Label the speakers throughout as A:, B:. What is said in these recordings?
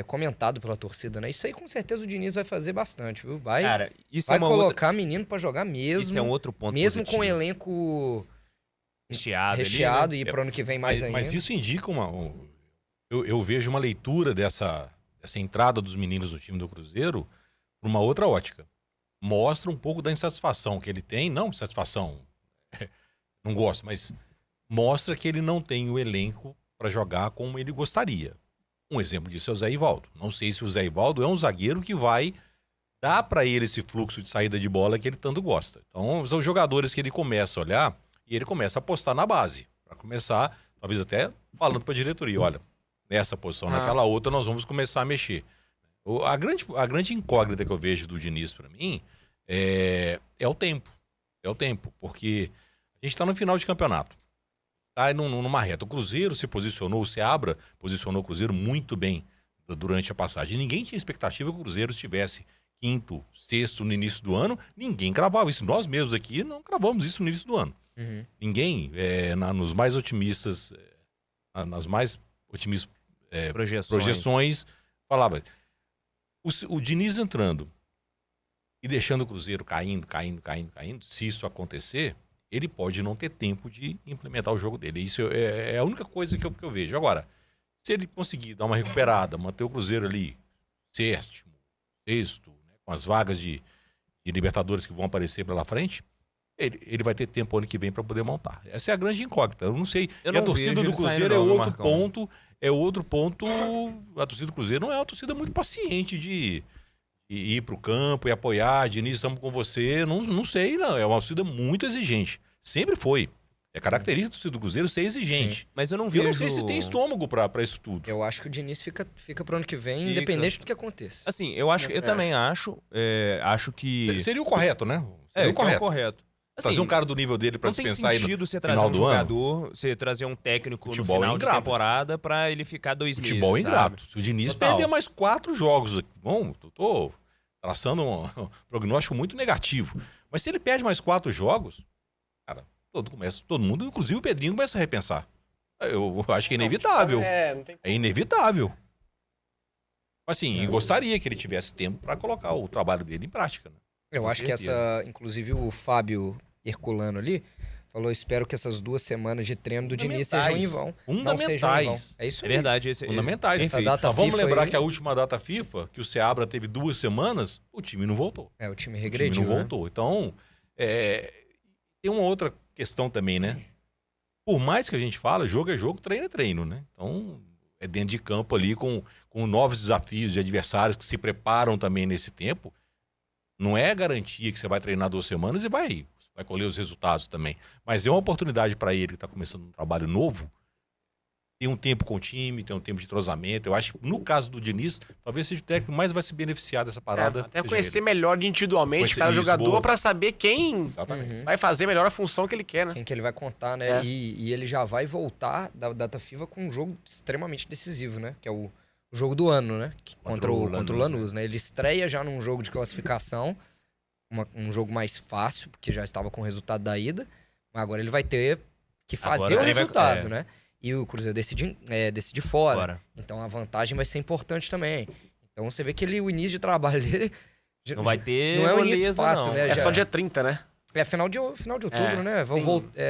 A: comentado pela torcida, né? Isso aí com certeza o Diniz vai fazer bastante, viu? Vai,
B: Cara, isso
A: vai
B: é uma
A: colocar
B: outra...
A: menino pra jogar mesmo.
B: Isso é um outro ponto
A: mesmo
B: positivo.
A: com o elenco
B: recheado
A: e pro ano que vem mais ainda.
C: Mas isso indica eu vejo uma leitura dessa entrada dos meninos no time do Cruzeiro por uma outra ótica. Mostra um pouco da insatisfação que ele tem, não insatisfação, não gosto, mas mostra que ele não tem o elenco para jogar como ele gostaria. Um exemplo disso é o Zé Ivaldo. Não sei se o Zé Ivaldo é um zagueiro que vai dar para ele esse fluxo de saída de bola que ele tanto gosta. Então, são jogadores que ele começa a olhar e ele começa a apostar na base. Para começar, talvez até falando para a diretoria, olha, nessa posição, naquela outra, nós vamos começar a mexer. A grande incógnita que eu vejo do Diniz para mim é o tempo. É o tempo, porque a gente está no final de campeonato. Está numa reta. O Cruzeiro se posicionou, o Seabra posicionou o Cruzeiro muito bem durante a passagem. Ninguém tinha expectativa que o Cruzeiro estivesse quinto, sexto no início do ano. Ninguém cravava isso. Nós mesmos aqui não cravamos isso no início do ano.
A: Uhum.
C: Ninguém, nos mais otimistas, nas mais otimistas projeções, falava. O Diniz entrando e deixando o Cruzeiro caindo, se isso acontecer, ele pode não ter tempo de implementar o jogo dele. Isso é a única coisa que eu vejo. Agora, se ele conseguir dar uma recuperada, manter o Cruzeiro ali sétimo, sexto, né, com as vagas de Libertadores que vão aparecer pela frente, ele vai ter tempo ano que vem para poder montar. Essa é a grande incógnita. Eu não sei.
B: Eu
C: e a
B: não
C: torcida
B: vejo
C: do
B: ele saindo,
C: Cruzeiro
B: não,
C: é outro ponto. A torcida do Cruzeiro não é uma torcida muito paciente de ir para o campo e apoiar. Diniz, estamos com você. Não sei, não. É uma torcida muito exigente. Sempre foi. É característica da torcida do Cruzeiro ser exigente.
B: Sim, mas eu não vejo...
C: Eu não sei se tem estômago para isso tudo.
A: Eu acho que o Diniz fica pro ano que vem, independente do que aconteça.
B: Assim, eu também acho. Acho que...
C: Seria o correto, né? Seria o correto.
B: Assim,
C: trazer um cara do nível dele pra dispensar aí no
B: sentido você trazer
C: final
B: um
C: do
B: jogador, você trazer um técnico
C: Futebol
B: no final
C: ingrato.
B: de temporada pra ele ficar 2 meses,
C: Futebol ingrato.
B: sabe?
C: Se o Diniz
B: Total.
C: perder mais 4 jogos, bom, tô traçando um prognóstico muito negativo. Mas se ele perde mais 4 jogos, cara, todo mundo, inclusive o Pedrinho, começa a repensar. Eu acho que é inevitável.
D: Não tem
C: É inevitável. Assim, e gostaria que ele tivesse tempo pra colocar o trabalho dele em prática, né?
A: Eu
C: Com
A: acho
C: certeza.
A: que inclusive o Fábio Herculano ali, falou, espero que essas 2 semanas de treino do Diniz sejam em vão. Não sejam em vão. É isso
B: É
A: aí.
B: verdade.
C: Fundamentais.
A: Essa data
C: Mas vamos
A: FIFA
C: lembrar
A: aí-
C: que a última data FIFA, que o Seabra teve 2 semanas, o time não voltou.
A: O time
C: O
A: regrediu,
C: time não
A: né?
C: voltou. Então, tem uma outra questão também, né? Por mais que a gente fala, jogo é jogo, treino é treino, né? Então, é dentro de campo ali com novos desafios de adversários que se preparam também nesse tempo. Não é garantia que você vai treinar 2 semanas e vai colher os resultados também. Mas é uma oportunidade para ele que está começando um trabalho novo, ter um tempo com o time, ter um tempo de entrosamento. Eu acho que no caso do Diniz, talvez seja o técnico que mais vai se beneficiar dessa parada.
D: Até
C: seja
D: conhecer
C: ele.
D: melhor individualmente
C: Conhecer
D: cada
C: isso,
D: jogador
C: boa.
D: pra saber quem
C: Exatamente.
D: vai fazer melhor a função que ele quer, né?
A: Quem que ele vai contar, né?
D: É.
A: E ele já vai voltar da data FIFA com um jogo extremamente decisivo, né? Que é o jogo do ano, né? Contra o Lanús, né? Ele estreia já num jogo de classificação, um jogo mais fácil, porque já estava com o resultado da ida, mas agora ele vai ter que fazer
B: Agora
A: o
B: ele vai-
A: resultado, né? E o Cruzeiro decide fora.
B: Agora.
A: Então a vantagem vai ser importante também. Então você vê que o início de trabalho dele...
B: Não vai ter
A: Não é um início
B: moleza,
A: fácil,
B: não.
A: né?
D: É
A: Já-
D: só dia 30, né?
A: É final de outubro, né?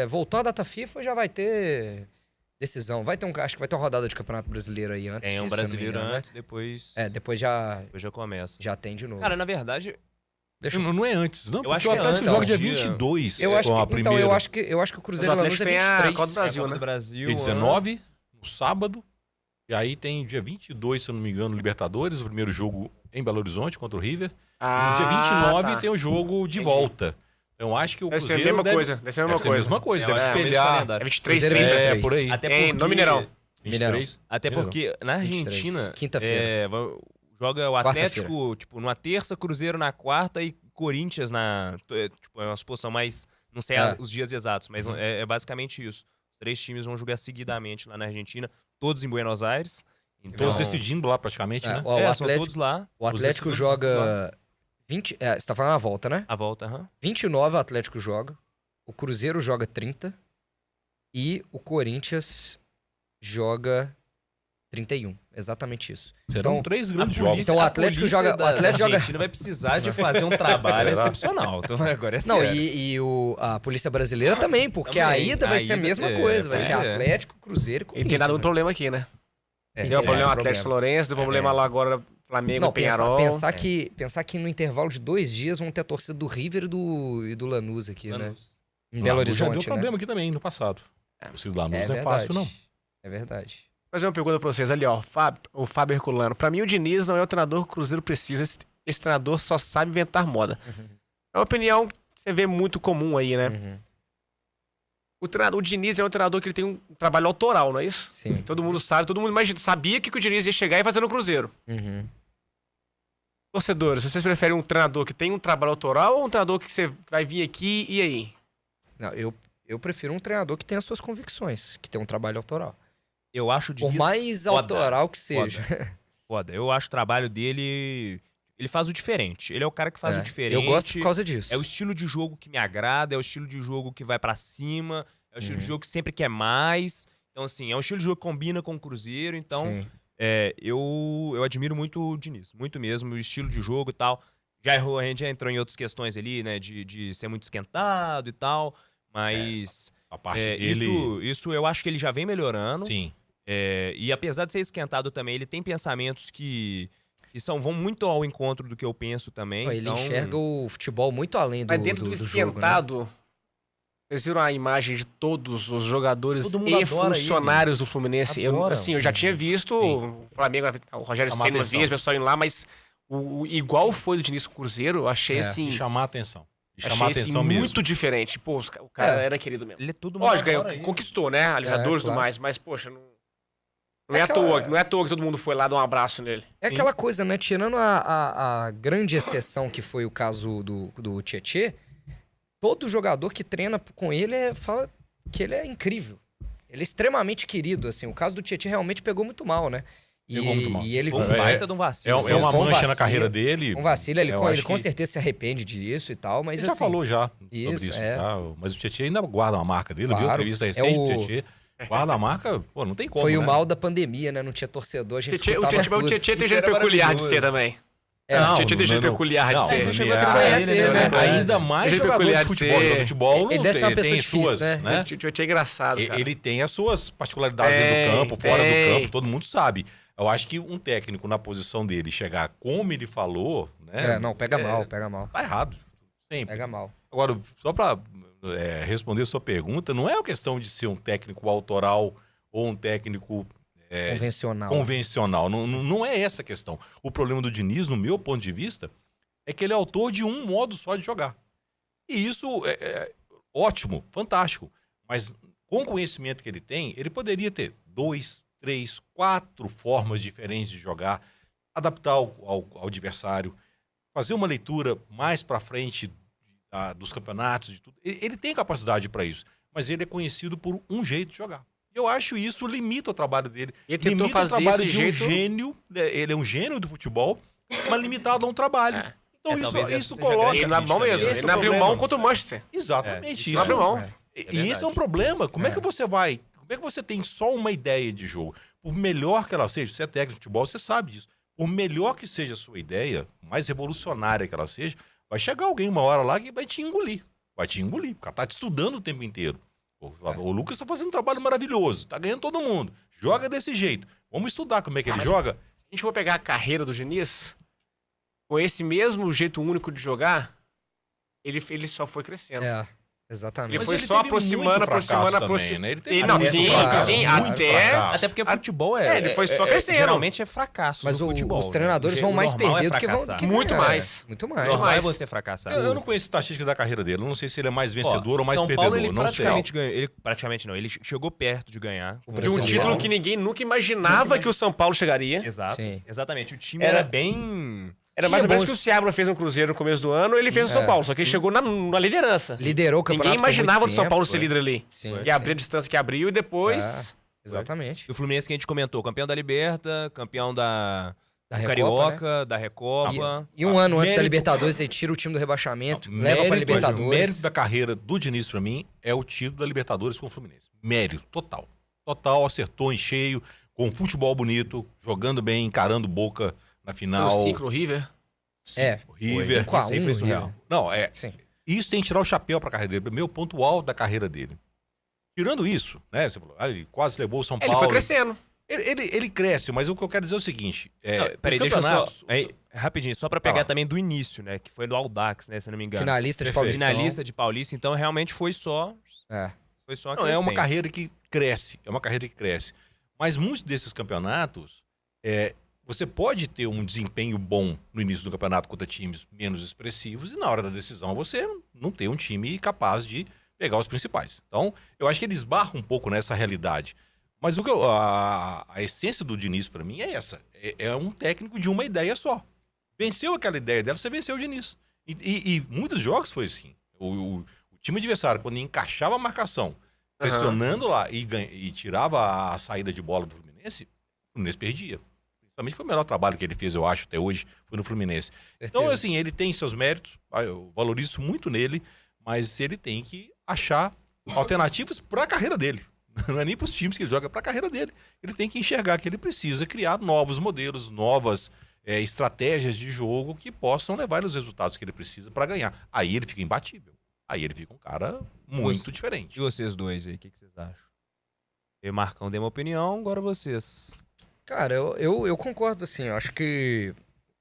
A: Voltou a data FIFA, já vai ter decisão. Acho que vai ter uma rodada de Campeonato Brasileiro aí antes
B: Tem um
A: disso, se eu não me
B: brasileiro
A: engano, né?
B: antes, depois
A: Depois já
B: começa.
A: tem de novo.
B: Cara, na verdade,
C: Não é antes, não.
B: Eu
C: Porque
B: acho
C: o
B: que é
C: Atlético
B: antes,
C: joga dia
B: dia-
C: 22
A: eu acho
C: com a
A: que,
C: primeira.
A: eu acho que o Cruzeiro
D: Mas o
A: Lanús é
D: Atlético tem a
A: 23.
D: Copa do Brasil,
B: Copa
D: né?
B: do Brasil,
C: Dia 19, no sábado. E aí tem dia 22, se eu não me engano, Libertadores, o primeiro jogo em Belo Horizonte contra o River. E no dia 29 tem o jogo de volta. Então acho que o
D: Deve ser a
C: Cruzeiro
D: mesma coisa. Deve ser a mesma coisa.
C: Deve
B: É, o mesmo
C: espelhar.
B: calendário.
D: É 23,
A: Cruzeiro
D: 30.
A: 23.
C: Por aí.
B: Até
D: Em-
B: porque,
D: no Mineirão.
C: 23.
B: Até
C: Mineirão.
B: porque na
A: 23,
B: Argentina,
A: quinta-feira.
B: joga o
A: Quarta-feira.
B: Atlético, tipo, numa terça, Cruzeiro na quarta e Corinthians tipo, é uma suposição mais, não sei os dias exatos, mas é basicamente isso. Os 3 times vão jogar seguidamente lá na Argentina, todos em Buenos Aires. Então,
C: Todos decidindo lá praticamente, né?
A: O
B: são
A: Atlético,
B: todos lá,
A: o Atlético
C: decisores
A: joga 20... você tá falando a volta, né?
B: a volta, aham.
A: 29 o Atlético joga, o Cruzeiro joga 30 e o Corinthians joga 31, exatamente isso.
C: Serão
A: Então,
C: 3 grandes jogos.
A: Então o Atlético joga... O Atlético joga...
B: A Argentina vai precisar de fazer um trabalho excepcional. Então agora é sério.
A: Não, e a Polícia Brasileira também, porque
B: Também.
A: a ida vai ser a mesma coisa. Vai ser Atlético, Cruzeiro e
D: E
A: Corinthians.
D: tem dado um problema aqui, né? Deu problema Atlético Lourenço, deu problema lá agora Flamengo,
A: Não,
D: Penharol.
A: pensar que no intervalo de 2 dias vão ter a torcida do River e do Lanús aqui, né? Em Belo
C: Lanús já
A: Horizonte,
C: deu problema aqui também, no passado. O torcida do Lanús não é fácil, não.
A: É verdade.
D: Vou fazer uma pergunta pra vocês ali, ó. O Fábio Herculano. Pra mim, o Diniz não é o treinador que o Cruzeiro precisa. Esse treinador só sabe inventar moda. É uma opinião que você vê muito comum aí, né? O Diniz é um treinador que ele tem um trabalho autoral, não é isso?
A: Sim.
D: Todo mundo sabe, todo mundo sabia que o Diniz ia chegar e fazer no Cruzeiro. Torcedores, vocês preferem um treinador que tem um trabalho autoral ou um treinador que você vai vir aqui e aí?
A: Não, eu prefiro um treinador que tenha as suas convicções, que tem um trabalho autoral.
B: Eu acho o
A: Por
B: Diniz
A: mais autoral que seja.
B: Foda. Eu acho o trabalho dele... Ele faz o diferente. Ele é o cara que faz o diferente.
A: Eu gosto por causa disso.
B: É o estilo de jogo que me agrada, é o estilo de jogo que vai pra cima, é o estilo de jogo que sempre quer mais. Então, assim, é um estilo de jogo que combina com o Cruzeiro. Então, eu admiro muito o Diniz. Muito mesmo, o estilo de jogo e tal. A gente já entrou em outras questões ali, né? De ser muito esquentado e tal. Mas...
C: A parte dele...
B: Isso eu acho que ele já vem melhorando.
C: Sim.
B: E apesar de ser esquentado também, ele tem pensamentos que vão muito ao encontro do que eu penso também.
A: Ele enxerga o futebol muito além do jogo.
D: Mas dentro do
A: jogo,
D: esquentado,
A: né?
D: vocês viram a imagem de todos os jogadores
B: Todo mundo
D: e
B: adora
D: funcionários do Fluminense? Eu já tinha visto o Flamengo, o Rogério Ceni uma vez, o pessoal indo lá, mas igual foi do Diniz com o Cruzeiro, eu achei assim...
C: E chamar a atenção.
D: Achei assim, muito diferente. Pô, o cara era querido mesmo.
B: Ele é tudo
D: Lógico, conquistou, né? A Libertadores e tudo mais, mas, poxa, não é à toa que todo mundo foi lá dar um abraço nele.
A: É aquela coisa, né? Tirando a grande exceção que foi o caso do Tietê, todo jogador que treina com ele fala que ele é incrível. Ele é extremamente querido, assim. O caso do Tietê realmente pegou muito mal, né?
C: Pegou muito mal.
A: E ele
B: Foi um baita de um vacilo.
C: É uma mancha na carreira dele.
A: Um vacilo, ele com certeza se arrepende disso e tal, mas
C: ele já
A: assim,
C: falou sobre isso. Tá? Mas o Tietê ainda guarda uma marca dele.
A: Claro,
C: viu a entrevista recente do Tietê. Guarda a marca, pô, não tem como,
A: foi
C: né?
A: o mal da pandemia, né? Não tinha torcedor, a gente
D: O Tietê tem jeito peculiar de ser também. O Tietê tem jeito peculiar de ser.
A: Você conhece ele, né?
C: Ainda mais jogador de futebol. No futebol
A: ele deve ser uma pessoa
C: tem
A: difícil,
C: suas,
A: né?
D: O Tietê é engraçado, cara.
C: Ele tem as suas particularidades dentro do campo, fora do campo, todo mundo sabe. Eu acho que um técnico na posição dele chegar como ele falou, né?
A: Não, pega mal.
C: Tá errado. Sempre.
A: Pega mal.
C: Agora, só pra responder a sua pergunta, não é uma questão de ser um técnico autoral ou um técnico convencional. Não é essa a questão. O problema do Diniz, no meu ponto de vista, é que ele é autor de um modo só de jogar. E isso é ótimo, fantástico. Mas com o conhecimento que ele tem, ele poderia ter 2, 3, 4 formas diferentes de jogar, adaptar ao adversário, fazer uma leitura mais para frente dos campeonatos, de tudo. Ele tem capacidade para isso, mas ele é conhecido por um jeito de jogar. Eu acho isso limita o trabalho dele.
D: Ele tentou
C: limita
D: fazer
C: o trabalho
D: esse
C: de
D: jeito...
C: um gênio, ele é um gênio do futebol, mas limitado a um trabalho. Então isso coloca...
D: Ele não abriu mão mesmo, ele não abriu mão contra o Manchester.
C: Exatamente.
D: Isso não abriu mão.
C: E esse é um problema. Como é que você vai... Como é que você tem só uma ideia de jogo? Por melhor que ela seja, você é técnico de futebol, você sabe disso. Por melhor que seja a sua ideia, mais revolucionária que ela seja, vai chegar alguém uma hora lá que vai te engolir. Vai te engolir. O cara tá te estudando o tempo inteiro. O Lucas tá fazendo um trabalho maravilhoso. Tá ganhando todo mundo. Joga desse jeito. Vamos estudar como é que ele joga.
D: Se a gente for pegar a carreira do Diniz, com esse mesmo jeito único de jogar, ele só foi crescendo.
A: Exatamente.
D: Ele foi só aproximando.
C: Né? Ele teve
D: sim,
B: até porque futebol
D: ele foi só crescendo.
B: Geralmente é fracasso.
A: Mas
B: futebol,
A: os treinadores vão mais perder do que vão ganhar.
D: Muito mais.
A: Muito mais.
B: Normal é você fracassar.
C: Eu não conheço a estatística da carreira dele. Eu não sei se ele é mais vencedor ou mais perdedor.
B: Paulo, ele
C: não
B: praticamente
C: sei.
B: ganhou. Ele praticamente não. Ele chegou perto de ganhar.
D: De um título que ninguém nunca imaginava que o São Paulo chegaria.
B: Exato. Exatamente. O time era bem...
D: Era mais ou menos o que o Seabra fez no Cruzeiro no começo do ano, ele fez no São Paulo, só que ele chegou na liderança.
A: Liderou o campeonato.
D: Ninguém imaginava o São Paulo ser líder ali. E abrir a distância que abriu e depois...
A: Exatamente.
B: E o Fluminense que a gente comentou, campeão da Liberta, campeão da
A: Recopa,
B: Carioca, né? Da Recopa.
A: E um ano antes da Libertadores, ele tira o time do rebaixamento, leva pra Libertadores.
C: O mérito da carreira do Diniz, pra mim, é o título da Libertadores com o Fluminense. Mérito, total. Total, acertou em cheio, com futebol bonito, jogando bem, encarando Boca na final.
D: 5 no River.
C: O River.
A: 5 a 1
B: Isso aí foi surreal.
C: Não,
A: Sim.
C: isso tem que tirar o chapéu pra carreira dele. Meu ponto alto da carreira dele. Tirando isso, né? Você falou, ele quase levou o São Paulo.
D: Ele foi crescendo.
C: Ele cresce, mas o que eu quero dizer é o seguinte.
B: Peraí, deixa eu só.
C: campeonatos-
B: Rapidinho, só pra pegar também do início, né? Que foi do Audax, né? Se eu não me engano.
A: Finalista de
C: Perfeito.
A: Paulista.
B: Finalista de Paulista, então realmente foi só.
A: É.
B: Foi só
C: Não, é uma
B: crescente.
C: carreira que cresce. É uma carreira que cresce. Mas muitos desses campeonatos, você pode ter um desempenho bom no início do campeonato contra times menos expressivos e na hora da decisão você não tem um time capaz de pegar os principais. Então, eu acho que ele esbarra um pouco nessa realidade. Mas a essência do Diniz, pra mim, é essa. É um técnico de uma ideia só. Venceu aquela ideia dela, você venceu o Diniz. E muitos jogos foi assim. O time adversário, quando encaixava a marcação, pressionando lá e tirava a saída de bola do Fluminense, o Fluminense perdia. Principalmente foi o melhor trabalho que ele fez, eu acho, até hoje, foi no Fluminense. Então, assim, ele tem seus méritos, eu valorizo isso muito nele, mas ele tem que achar alternativas para a carreira dele. Não é nem para os times que ele joga, é para a carreira dele. Ele tem que enxergar que ele precisa criar novos modelos, novas estratégias de jogo que possam levar ele aos resultados que ele precisa para ganhar. Aí ele fica imbatível. Aí ele fica um cara muito diferente.
B: E vocês dois aí, o que vocês acham? Eu e o Marcão dei uma opinião, agora vocês.
A: Cara, eu concordo, assim. Eu acho que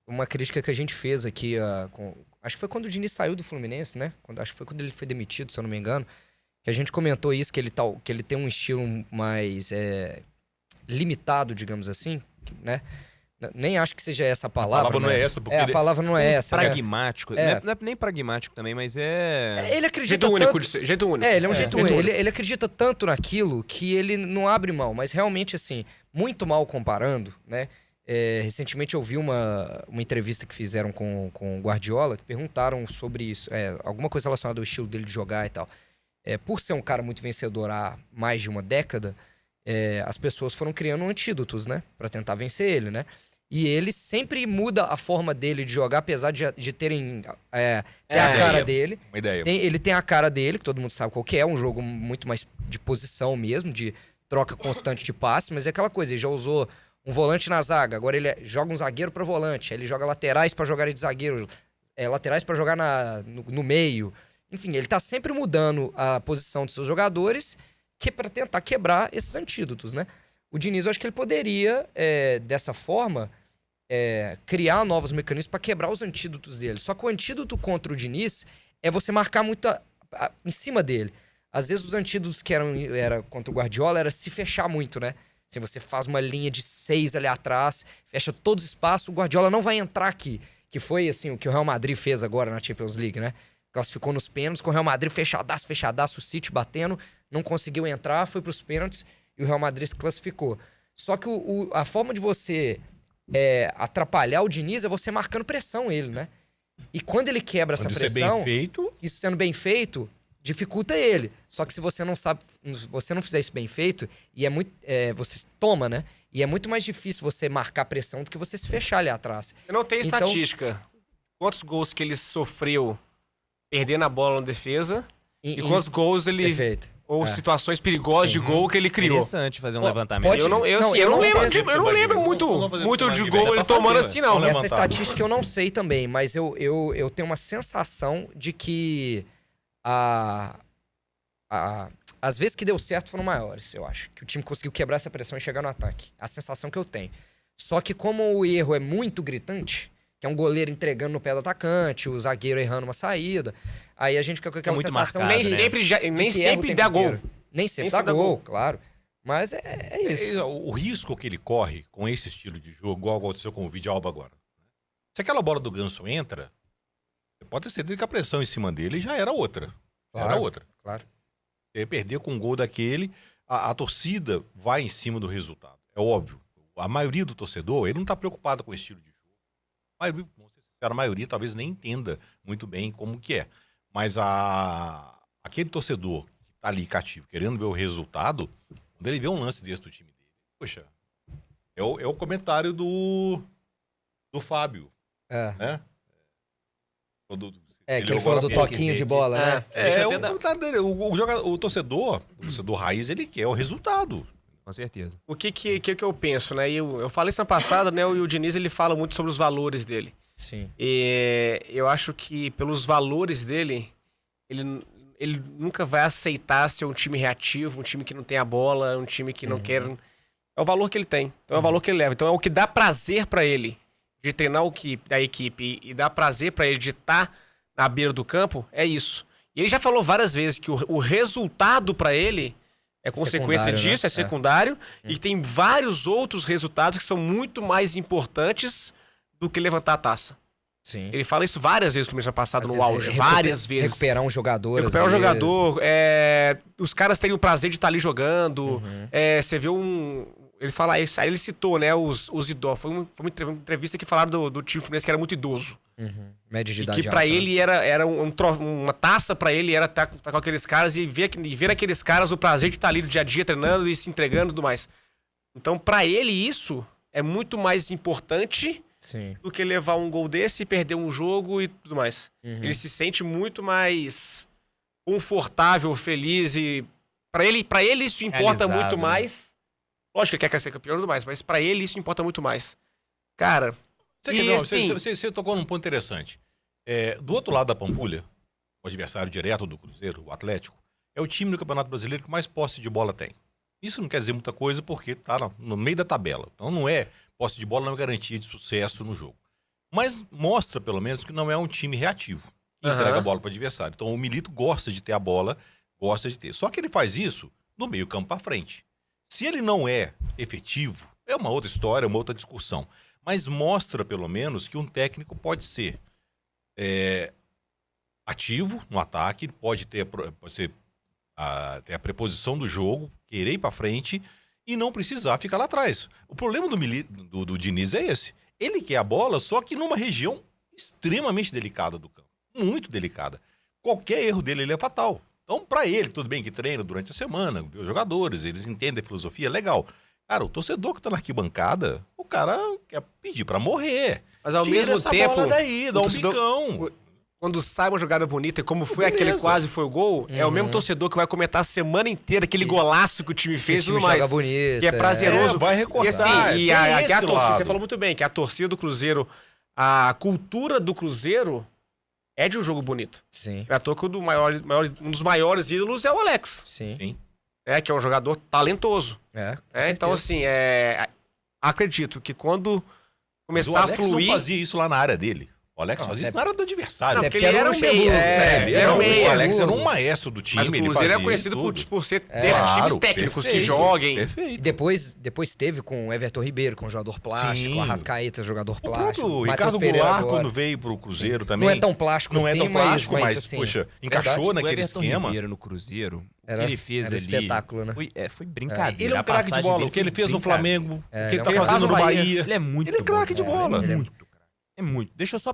A: uma crítica que a gente fez aqui, acho que foi quando o Diniz saiu do Fluminense, né? Acho que foi quando ele foi demitido, se eu não me engano. Que a gente comentou isso, que ele tem um estilo mais limitado, digamos assim, né? Nem acho que seja essa a palavra.
C: A palavra não
A: né?
C: é essa, porque
A: a palavra não é essa. Né?
B: Pragmático. Não é nem pragmático também, mas é.
A: Ele acredita
D: Jeito único
A: tanto...
D: de ser. Jeito único.
A: Ele é um jeito único. Ele acredita tanto naquilo que ele não abre mão. Mas realmente, assim, muito mal comparando, né? Recentemente eu vi uma entrevista que fizeram com o Guardiola, que perguntaram sobre isso. Alguma coisa relacionada ao estilo dele de jogar e tal. Por ser um cara muito vencedor há mais de uma década, as pessoas foram criando antídotos, né? Pra tentar vencer ele, né? E ele sempre muda a forma dele de jogar, apesar de terem a cara dele.
C: Uma ideia.
A: Ele tem a cara dele, que todo mundo sabe qual que é. Um jogo muito mais de posição mesmo, de troca constante de passe. Mas é aquela coisa, ele já usou um volante na zaga. Agora ele joga um zagueiro pra volante. Aí ele joga laterais pra jogar de zagueiro. Laterais pra jogar no meio. Enfim, ele tá sempre mudando a posição dos seus jogadores pra tentar quebrar esses antídotos, né? O Diniz, eu acho que ele poderia, dessa forma, criar novos mecanismos para quebrar os antídotos dele. Só que o antídoto contra o Diniz é você marcar muito em cima dele. Às vezes os antídotos que era contra o Guardiola era se fechar muito, né? Se você faz uma linha de 6 ali atrás, fecha todos os espaços, o Guardiola não vai entrar aqui. Que foi assim o que o Real Madrid fez agora na Champions League, né? Classificou nos pênaltis, com o Real Madrid fechadaço, o City batendo, não conseguiu entrar, foi pros pênaltis e o Real Madrid se classificou. Só que a forma de você atrapalhar o Diniz é você marcando pressão ele, né? E quando ele quebra essa pressão, isso sendo bem feito, dificulta ele. Só que se você não sabe, se você não fizer isso bem feito, e você toma, né? E é muito mais difícil você marcar pressão do que você se fechar ali atrás.
D: Eu não tenho estatística. Quantos gols que ele sofreu perdendo a bola na defesa e quantos gols ele...
A: Perfeito.
D: Ou situações perigosas de gol que ele criou.
B: Interessante fazer um levantamento.
D: Eu não lembro muito de gol ele tomando assim, não.
A: Essa estatística eu não sei também, mas eu tenho uma sensação de que as vezes que deu certo foram maiores, eu acho. Que o time conseguiu quebrar essa pressão e chegar no ataque. A sensação que eu tenho. Só que como o erro é muito gritante, que é um goleiro entregando no pé do atacante, o zagueiro errando uma saída, aí a gente fica com aquela sensação...
B: marcado,
D: nem sempre dá gol.
A: Nem sempre dá gol, claro. Mas é isso.
C: O risco que ele corre com esse estilo de jogo, igual aconteceu com o Vidalba agora. Se aquela bola do Ganso entra, você pode ter certeza que a pressão em cima dele já era outra.
A: Claro.
C: Você perder com um gol daquele, a torcida vai em cima do resultado. É óbvio. A maioria do torcedor, ele não está preocupado com o estilo de jogo. A maioria talvez nem entenda muito bem como que é. Mas aquele torcedor que tá ali cativo, querendo ver o resultado, quando ele vê um lance desse do time dele, poxa, é o comentário do Fábio. Né?
A: Que ele falou do toquinho de bola, né?
C: O torcedor raiz, ele quer o resultado.
B: Com certeza.
D: O que eu penso, né? Eu falei semana passada, né? E o Diniz, ele fala muito sobre os valores dele.
A: Sim.
D: E eu acho que pelos valores dele, ele nunca vai aceitar ser um time reativo, um time que não tem a bola, um time que não quer... É o valor que ele tem. Então é o valor que ele leva. Então é o que dá prazer pra ele de treinar a equipe e dá prazer pra ele de estar na beira do campo, é isso. E ele já falou várias vezes que o resultado pra ele é consequência
A: Secundário,
D: disso,
A: né?
D: é secundário. E tem vários outros resultados que são muito mais importantes do que levantar a taça.
A: Sim.
D: Ele fala isso várias vezes no mês passado,
A: Às
D: no
A: vezes
D: auge. Várias vezes.
A: Recuperar um jogador.
D: Recuperar um
A: às vezes.
D: jogador. Os caras terem o prazer de estar ali jogando. Você vê ele fala isso. Aí ele citou, né, os idosos. Foi uma entrevista que falaram do time Fluminense que era muito idoso.
A: Média de
D: E
A: idade
D: que pra
A: alta,
D: ele era uma taça pra ele era estar com aqueles caras e ver aqueles caras o prazer de estar ali no dia a dia treinando e se entregando e tudo mais. Então, pra ele, isso é muito mais importante
A: Sim.
D: do que levar um gol desse e perder um jogo e tudo mais. Ele se sente muito mais confortável, feliz e pra ele isso importa
B: Realizado,
D: muito
B: né?
D: mais. Lógico que ele quer ser campeão e tudo mais, mas pra ele isso importa muito mais. Cara,
C: Você tocou num ponto interessante. Do outro lado da Pampulha, o adversário direto do Cruzeiro, o Atlético, é o time do Campeonato Brasileiro que mais posse de bola tem. Isso não quer dizer muita coisa porque tá no meio da tabela. Então não é posse de bola, não é garantia de sucesso no jogo. Mas mostra, pelo menos, que não é um time reativo, que entrega a bola para o adversário. Então o Milito gosta de ter a bola, gosta de ter. Só que ele faz isso no meio campo para frente. Se ele não é efetivo, é uma outra história, uma outra discussão. Mas mostra, pelo menos, que um técnico pode ser ativo no ataque, pode ter a preposição do jogo, querer ir para frente e não precisar ficar lá atrás. O problema do Diniz é esse. Ele quer a bola, só que numa região extremamente delicada do campo. Muito delicada. Qualquer erro dele ele é fatal. Então, para ele, tudo bem que treina durante a semana, vê os jogadores, eles entendem a filosofia, legal. Cara, o torcedor que tá na arquibancada, o cara quer pedir pra morrer.
D: mas ao
C: Tira
D: mesmo
C: essa
D: tempo,
C: bola daí, dá um
D: torcedor-
C: bicão.
D: quando sai uma jogada bonita, e como foi
C: Beleza.
D: aquele quase foi o gol, é o mesmo torcedor que vai comentar a semana inteira aquele golaço que o time fez e tudo mais.
A: Joga bonito,
D: Que é prazeroso.
C: vai
D: E
C: recortar.
D: assim,
C: tem esse
D: a torcida,
C: lado.
D: você falou muito bem, que a torcida do Cruzeiro, a cultura do Cruzeiro é de um jogo bonito.
A: Sim.
D: É à toa que um dos maiores ídolos é o Alex,
A: Sim.
C: Sim.
D: que é um jogador talentoso.
A: Com
D: Então,
A: certeza.
D: assim, acredito que quando
C: Mas o
D: começar a
C: Alex
D: fluir...
C: não fazia isso lá na área dele. O Alex fazia isso na área do adversário.
D: Não,
A: É
D: porque
A: porque
D: ele
A: era
D: era
A: o
D: um meia.
A: Luxemburgo,
C: Ele
D: Era
C: era
D: um meia.
C: o Alex era um maestro do time.
D: Mas o
C: ele
D: Cruzeiro
C: fazia
D: é conhecido
C: tudo.
D: por ter
C: Claro,
D: times técnicos que
C: perfeito,
D: joguem.
C: Perfeito.
A: Depois teve com o Everton Ribeiro, com o jogador plástico,
C: Sim.
A: o Arrascaeta, jogador
C: O
A: plástico.
C: próprio
A: Matheus
C: Ricardo
A: Pereira
C: Goulart,
A: agora.
C: quando veio pro Cruzeiro também.
A: Não é tão plástico
C: Não é
A: assim,
C: tão plástico, mas
A: assim,
C: poxa, encaixou
B: O
C: naquele
B: Everton
C: esquema.
B: Ribeiro no Cruzeiro, o
A: Era-
B: que ele fez
A: era
B: ali...
A: espetáculo, né?
B: Foi brincadeira.
C: Ele é um
B: A
C: craque de
B: passagem
C: bola.
B: dele
C: O que ele
B: foi
C: fez no
B: brincadeira.
C: Flamengo, o que ele
A: ele
C: tá
A: é um
C: fazendo no
D: craque.
C: Bahia.
B: Ele é muito
C: Ele é craque de
B: bom,
C: bola.
B: Ele é muito craque. É muito. Deixa eu só